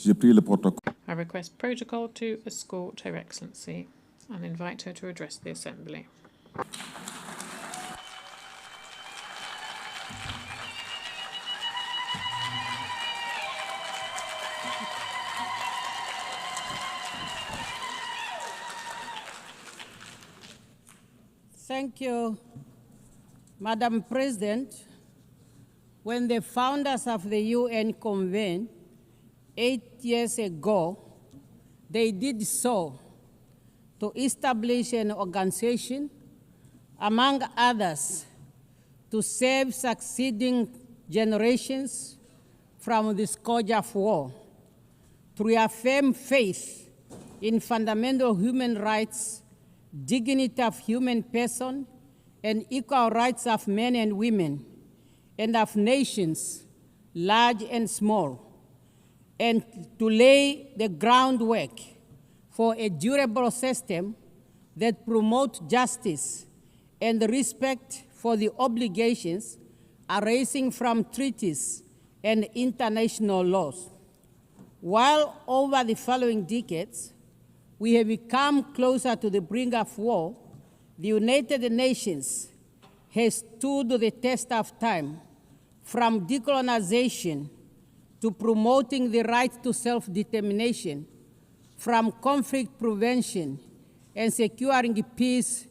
J'ai pris le protocole. I request protocol to escort Her Excellency and invite her to address the Assembly. Thank you, Madam President. When the founders of the UN convened 8 years ago, they did so to establish an organization, among others, to save succeeding generations from the scourge of war, to reaffirm faith in fundamental human rights, dignity of human person, and equal rights of men and women, and of nations, large and small, and to lay the groundwork for a durable system that promotes justice and respect for the obligations arising from treaties and international laws. While over the following decades, we have become closer to the brink of war, the United Nations has stood the test of time, from decolonization to promoting the right to self-determination, from conflict prevention and securing peace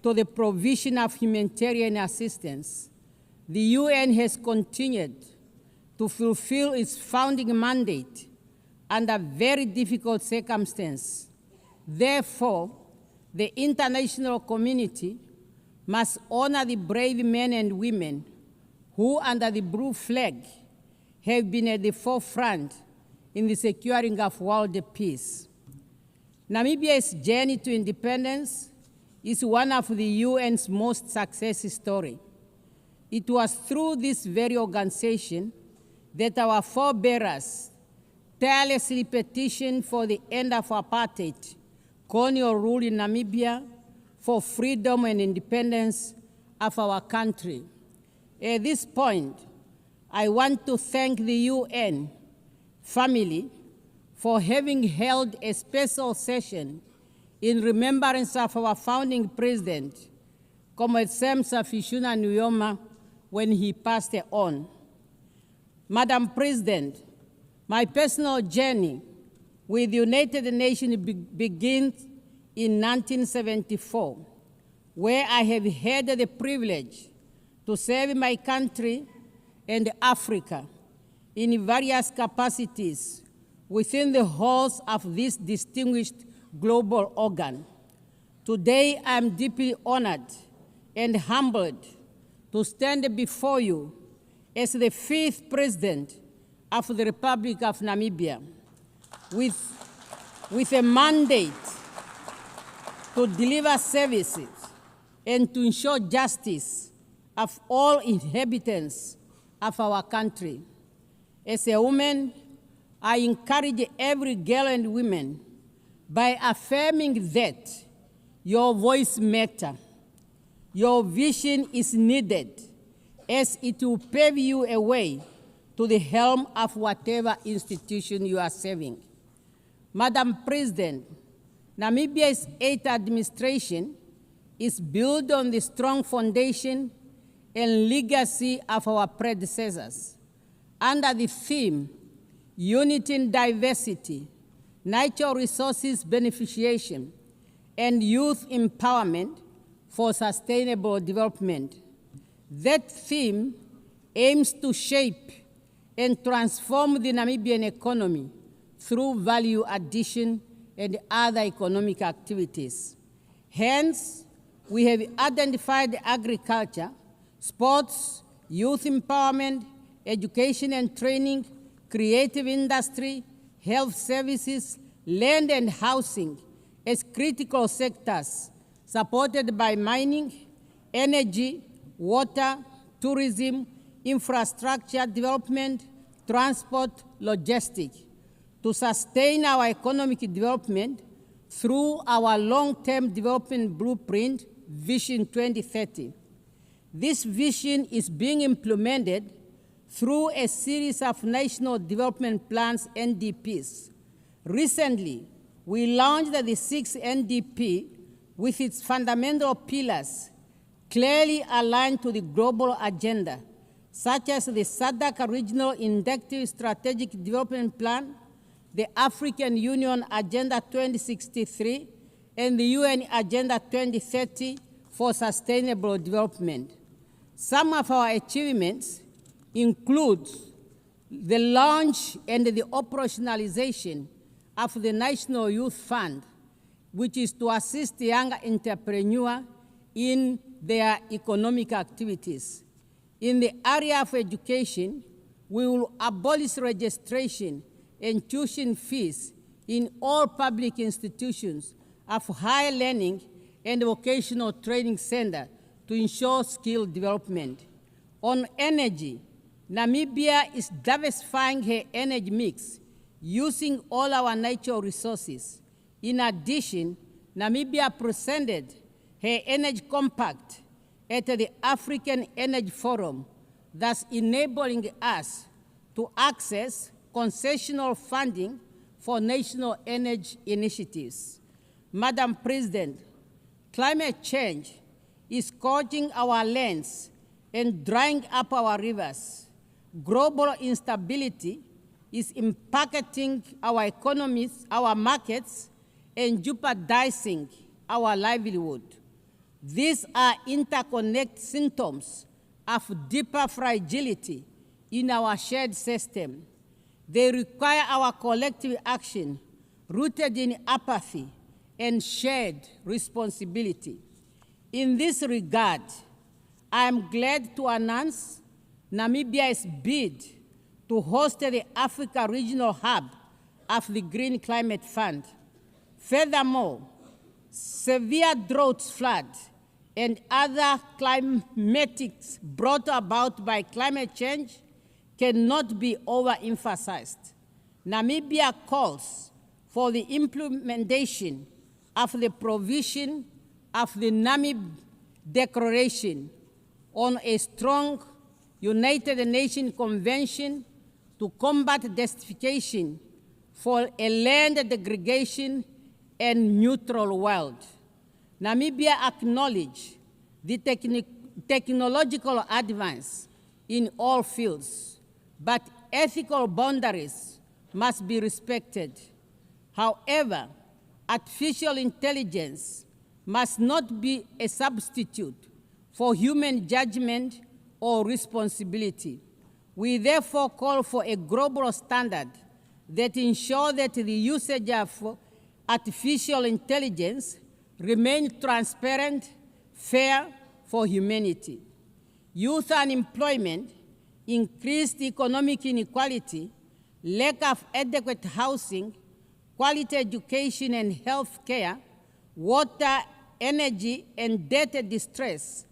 to the provision of humanitarian assistance. The UN has continued to fulfill its founding mandate under very difficult circumstances. Therefore, the international community must honor the brave men and women who, under the blue flag, have been at the forefront in the securing of world peace. Namibia's journey to independence is one of the UN's most successful stories. It was through this very organization that our forebears tirelessly petitioned for the end of apartheid, colonial rule in Namibia, for freedom and independence of our country. At this point, I want to thank the UN family for having held a special session in remembrance of our founding president, Comrade Sam Safishuna Nujoma, when he passed on. Madam President, my personal journey with the United Nations begins in 1974, where I have had the privilege to serve my country and Africa in various capacities within the halls of this distinguished global organ. Today, I am deeply honored and humbled to stand before you as the 5th President of the Republic of Namibia with a mandate to deliver services and to ensure justice of all inhabitants of our country. As a woman, I encourage every girl and woman by affirming that your voice matters, your vision is needed, as it will pave you a way to the helm of whatever institution you are serving. Madam President, Namibia's 8th administration is built on the strong foundation and legacy of our predecessors. Under the theme, Unity in Diversity, Natural Resources Beneficiation, and Youth Empowerment for Sustainable Development. That theme aims to shape and transform the Namibian economy through value addition and other economic activities. Hence, we have identified agriculture, sports, youth empowerment, education and training, creative industry, health services, land and housing as critical sectors supported by mining, energy, water, tourism, infrastructure development, transport, logistics, to sustain our economic development through our long-term development blueprint, Vision 2030. This vision is being implemented through a series of National Development Plans, NDPs. Recently, we launched the 6th NDP with its fundamental pillars clearly aligned to the global agenda, such as the SADC Regional Inductive Strategic Development Plan, the African Union Agenda 2063, and the UN Agenda 2030 for Sustainable Development. Some of our achievements include the launch and the operationalization of the National Youth Fund, which is to assist young entrepreneurs in their economic activities. In the area of education, we will abolish registration and tuition fees in all public institutions of higher learning and vocational training centers to ensure skill development. On energy, Namibia is diversifying her energy mix using all our natural resources. In addition, Namibia presented her energy compact at the African Energy Forum, thus enabling us to access concessional funding for national energy initiatives. Madam President, climate change is scorching our lands and drying up our rivers. Global instability is impacting our economies, our markets, and jeopardizing our livelihood. These are interconnected symptoms of deeper fragility in our shared system. They require our collective action rooted in apathy and shared responsibility. In this regard, I am glad to announce Namibia's bid to host the Africa Regional Hub of the Green Climate Fund. Furthermore, severe droughts, floods, and other climatics brought about by climate change cannot be overemphasized. Namibia calls for the implementation of the provision of the Namib Declaration on a strong United Nations Convention to combat desertification for a land degradation and neutral world. Namibia acknowledges the technological advance in all fields, but ethical boundaries must be respected. However, artificial intelligence must not be a substitute for human judgment or responsibility. We therefore call for a global standard that ensures that the usage of artificial intelligence remains transparent, fair for humanity. Youth unemployment, increased economic inequality, lack of adequate housing, quality education and health care, water, energy, and debt distress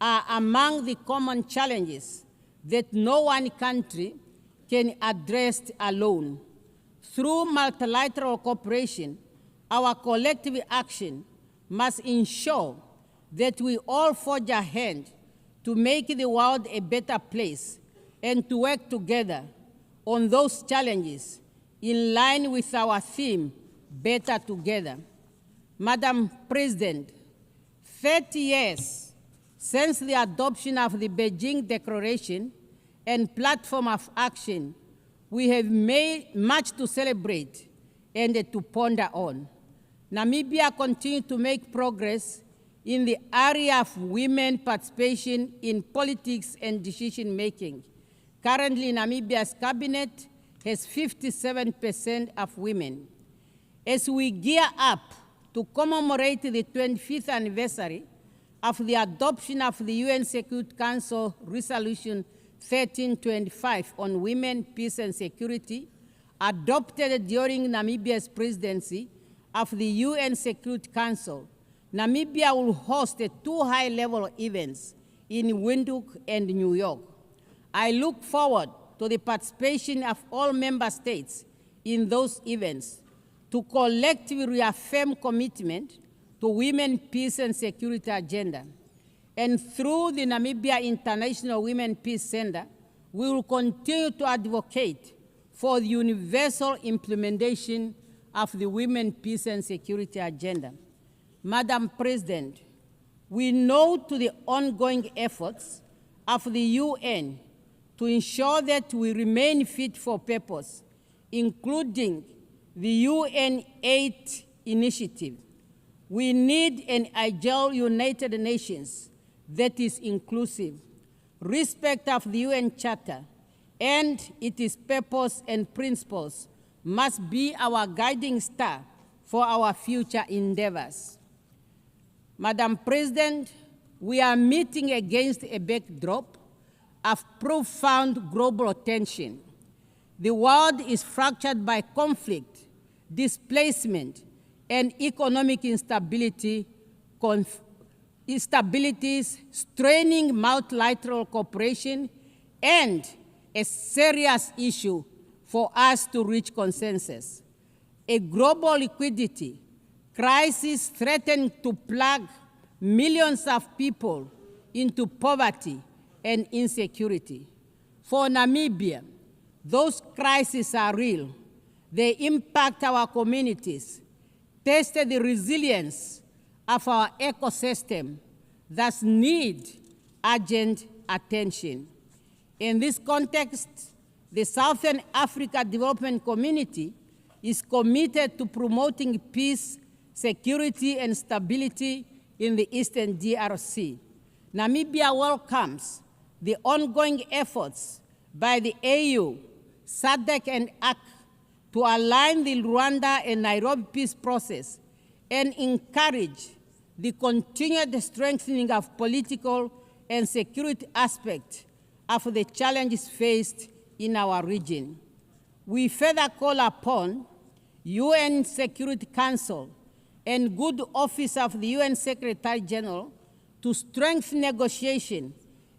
are among the common challenges that no one country can address alone. Through multilateral cooperation, our collective action must ensure that we all forge ahead to make the world a better place and to work together on those challenges in line with our theme, Better Together. Madam President, 30 years since the adoption of the Beijing Declaration and Platform of Action, we have made much to celebrate and to ponder on. Namibia continues to make progress in the area of women participation in politics and decision-making. Currently, Namibia's cabinet has 57% of women. As we gear up to commemorate the 25th anniversary of the adoption of the UN Security Council Resolution 1325 on women, peace, and security, adopted during Namibia's presidency of the UN Security Council, Namibia will host 2 high-level events in Windhoek and New York. I look forward to the participation of all member states in those events to collectively reaffirm commitment to women, peace, and security agenda. And through the Namibia International Women Peace Center, we will continue to advocate for the universal implementation of the Women, Peace and Security Agenda. Madam President, we know to the ongoing efforts of the UN to ensure that we remain fit for purpose, including the UN 8 initiative. We need an agile United Nations that is inclusive, respect of the UN Charter, and its purpose and principles must be our guiding star for our future endeavors. Madam President, we are meeting against a backdrop of profound global tension. The world is fractured by conflict, displacement, and economic instabilities straining multilateral cooperation and a serious issue for us to reach consensus. A global liquidity crisis threatens to plunge millions of people into poverty and insecurity. For Namibia, those crises are real. They impact our communities, test the resilience of our ecosystem, thus need urgent attention. In this context, the Southern Africa Development Community is committed to promoting peace, security, and stability in the Eastern DRC. Namibia welcomes the ongoing efforts by the AU, SADC, and AC to align the Rwanda and Nairobi peace process and encourage the continued strengthening of political and security aspects of the challenges faced in our region. We further call upon UN Security Council and good office of the UN Secretary General to strengthen negotiation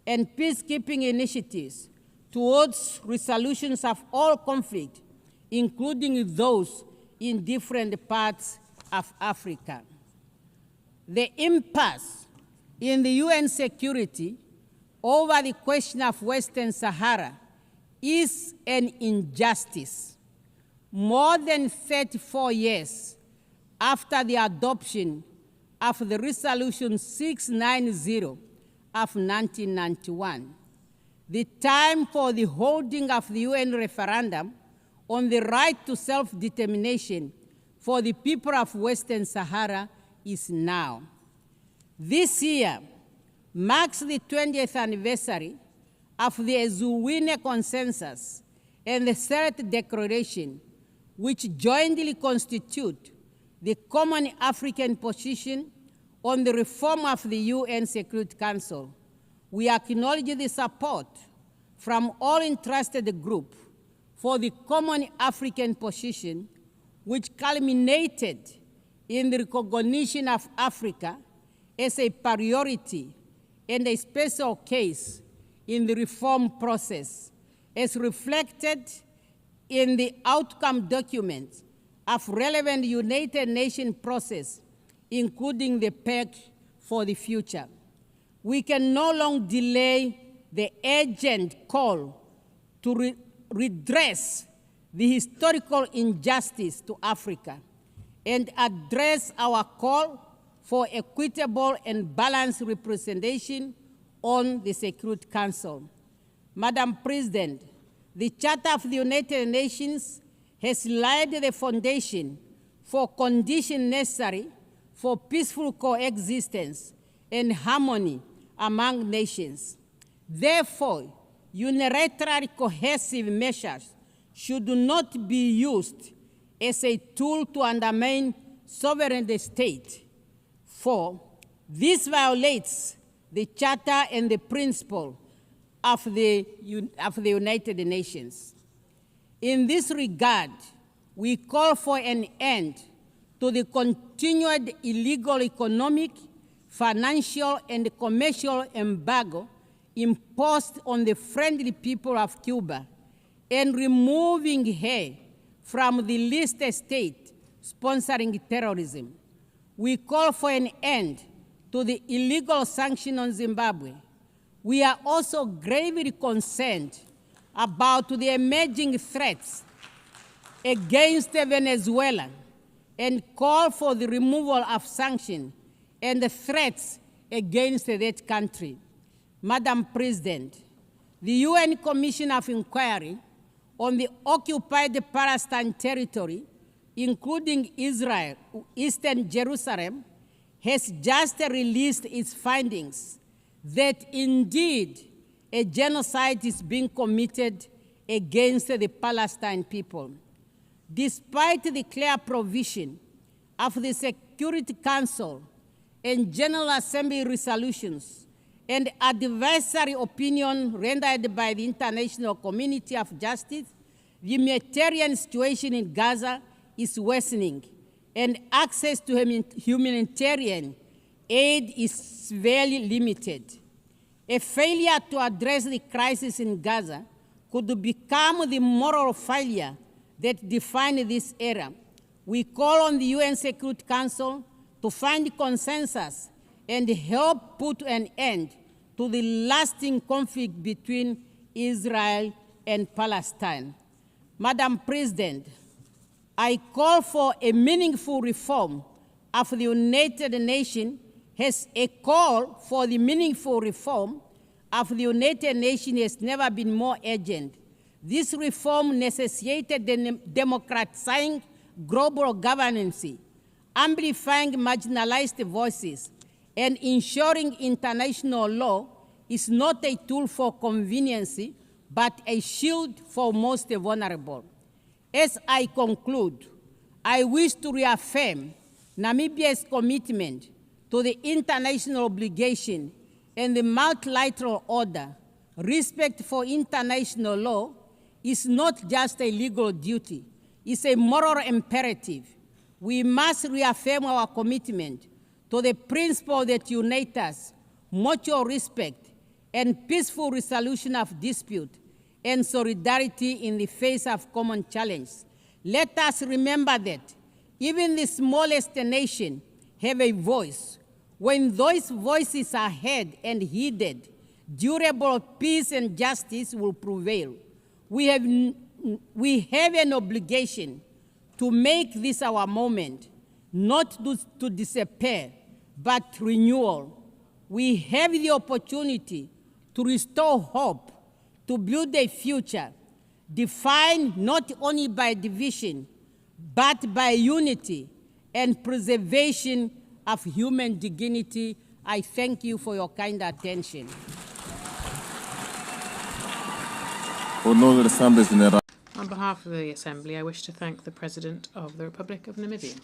and peacekeeping initiatives towards resolutions of all conflict, including those in different parts of Africa. The impasse in the UN security over the question of Western Sahara is an injustice. More than 34 years after the adoption of the Resolution 690 of 1991, the time for the holding of the UN referendum on the right to self-determination for the people of Western Sahara is now. This year marks the 20th anniversary of the Ezuwine Consensus and the Third Declaration, which jointly constitute the common African position on the reform of the UN Security Council. We acknowledge the support from all interested groups for the common African position, which culminated in the recognition of Africa as a priority and a special case in the reform process, as reflected in the outcome documents of relevant United Nations process, including the Pact for the Future. We can no longer delay the urgent call to redress the historical injustice to Africa and address our call for equitable and balanced representation on the Security Council. Madam President, the Charter of the United Nations has laid the foundation for conditions necessary for peaceful coexistence and harmony among nations. Therefore, unilateral cohesive measures should not be used as a tool to undermine sovereign state, for this violates the Charter and the principle of the United Nations. In this regard, we call for an end to the continued illegal economic, financial, and commercial embargo imposed on the friendly people of Cuba and removing her from the list of states sponsoring terrorism. We call for an end to the illegal sanctions on Zimbabwe. We are also gravely concerned about the emerging threats against Venezuela and call for the removal of sanctions and the threats against that country. Madam President, the UN Commission of Inquiry on the occupied Palestine territory, including Israel, Eastern Jerusalem, has just released its findings that indeed a genocide is being committed against the Palestine people. Despite the clear provision of the Security Council and General Assembly resolutions and advisory opinion rendered by the international community of justice, the humanitarian situation in Gaza is worsening, and access to humanitarian aid is severely limited. A failure to address the crisis in Gaza could become the moral failure that defines this era. We call on the UN Security Council to find consensus and help put an end to the lasting conflict between Israel and Palestine. Madam President, I call for a meaningful reform of the United Nations. Has a call for the meaningful reform of the United Nations has never been more urgent. This reform necessitated democratizing global governance, amplifying marginalized voices, and ensuring international law is not a tool for convenience, but a shield for most vulnerable. As I conclude, I wish to reaffirm Namibia's commitment to the international obligation and the multilateral order. Respect for international law is not just a legal duty, it's a moral imperative. We must reaffirm our commitment to the principle that unite us, mutual respect, and peaceful resolution of dispute, and solidarity in the face of common challenge. Let us remember that even the smallest nation have a voice. When those voices are heard and heeded, durable peace and justice will prevail. We have an obligation to make this our moment, not to despair, but renewal. We have the opportunity to restore hope, to build a future defined not only by division, but by unity and preservation of human dignity. I thank you for your kind attention. On behalf of the Assembly, I wish to thank the President of the Republic of Namibia.